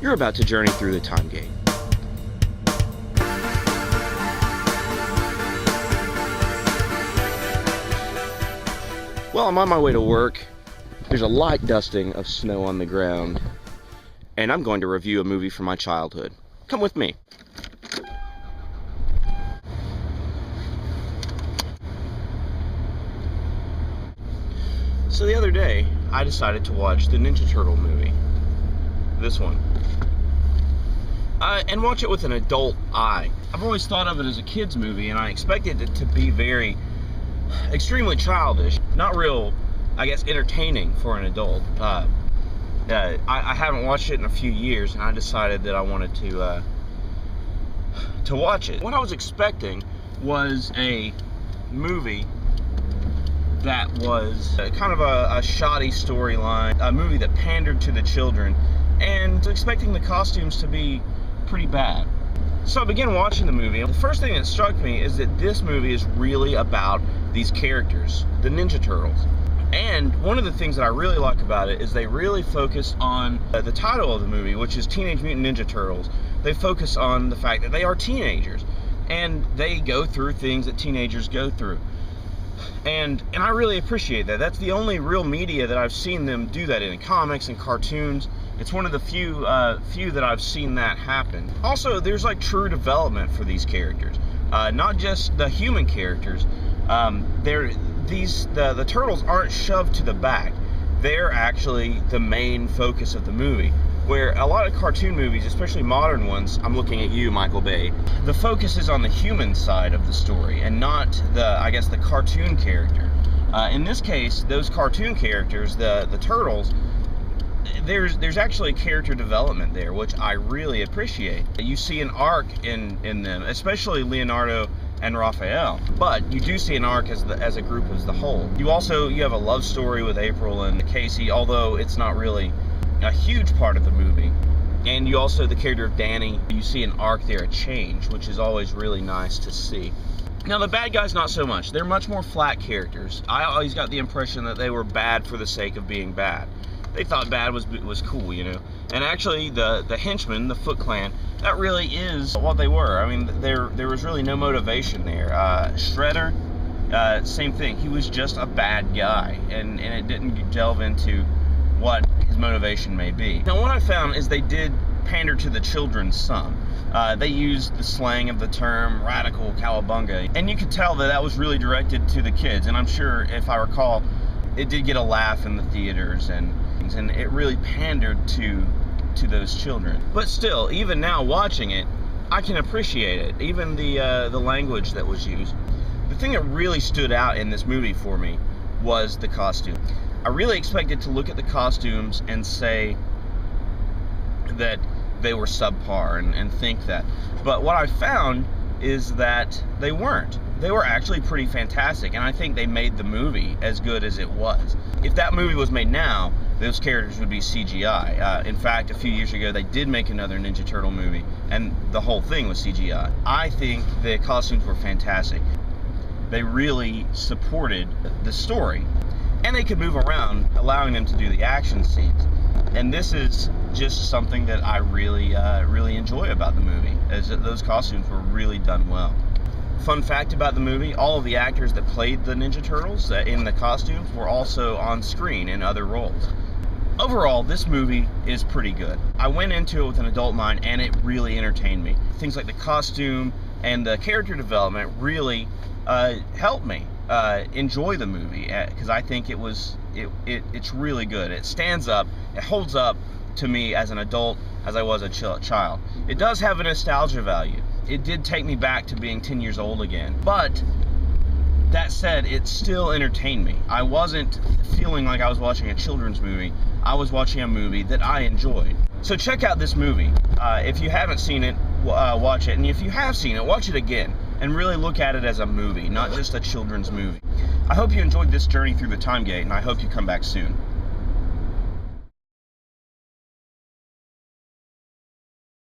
You're about to journey through the time gate. Well, I'm on my way to work. There's a light dusting of snow on the ground, and I'm going to review a movie from my childhood. Come with me. So the other day, I decided to watch the Ninja Turtle movie. This one. And watch it with an adult eye. I've always thought of it as a kid's movie, and I expected it to be extremely childish. Not real, I guess, entertaining for an adult. I haven't watched it in a few years, and I decided that I wanted to watch it. What I was expecting was a movie that was kind of a shoddy storyline, a movie that pandered to the children, and expecting the costumes to be pretty bad. So I began watching the movie, and the first thing that struck me is that this movie is really about these characters, the Ninja Turtles. And one of the things that I really like about it is they really focus on the title of the movie, which is Teenage Mutant Ninja Turtles. They focus on the fact that they are teenagers, and they go through things that teenagers go through. And I really appreciate that. That's the only real media that I've seen them do that in comics and cartoons. It's one of the few that I've seen that happen. Also, there's like true development for these characters, not just the human characters. The turtles aren't shoved to the back. They're actually the main focus of the movie. Where a lot of cartoon movies, especially modern ones, I'm looking at you, Michael Bay, the focus is on the human side of the story and not the cartoon character. In this case, those cartoon characters, the turtles, there's actually character development there, which I really appreciate. You see an arc in them, especially Leonardo and Raphael, but you do see an arc as a group as the whole. You have a love story with April and Casey, although it's not really a huge part of the movie. And you also, the character of Danny, you see an arc there, a change, which is always really nice to see. Now the bad guys, not so much. They're much more flat characters. I always got the impression that they were bad for the sake of being bad. They thought bad was cool, you know. And actually the henchmen, the Foot Clan, that really is what they were. I mean, there was really no motivation there. Shredder, same thing. He was just a bad guy, and it didn't delve into what his motivation may be. Now what I found is they did pander to the children some. They used the slang of the term radical cowabunga, and you could tell that was really directed to the kids, and I'm sure, if I recall, it did get a laugh in the theaters, and it really pandered to those children. But still, even now watching it, I can appreciate it, even the language that was used. The thing that really stood out in this movie for me was the costume. I really expected to look at the costumes and say that they were subpar and think that. But what I found is that they weren't. They were actually pretty fantastic, and I think they made the movie as good as it was. If that movie was made now, those characters would be CGI. In fact, a few years ago, they did make another Ninja Turtle movie, and the whole thing was CGI. I think the costumes were fantastic. They really supported the story. And they could move around, allowing them to do the action scenes. And this is just something that I really enjoy about the movie, is that those costumes were really done well. Fun fact about the movie, all of the actors that played the Ninja Turtles in the costumes were also on screen in other roles. Overall, this movie is pretty good. I went into it with an adult mind, and it really entertained me. Things like the costume and the character development really helped me enjoy the movie, because I think it's really good. It stands up, it holds up to me as an adult as I was a child. It does have a nostalgia value. It did take me back to being 10 years old again, but that said, it still entertained me. I wasn't feeling like I was watching a children's movie. I was watching a movie that I enjoyed. So check out this movie. If you haven't seen it, watch it, and if you have seen it, watch it again and really look at it as a movie, not just a children's movie. I hope you enjoyed this journey through the time gate, and I hope you come back soon.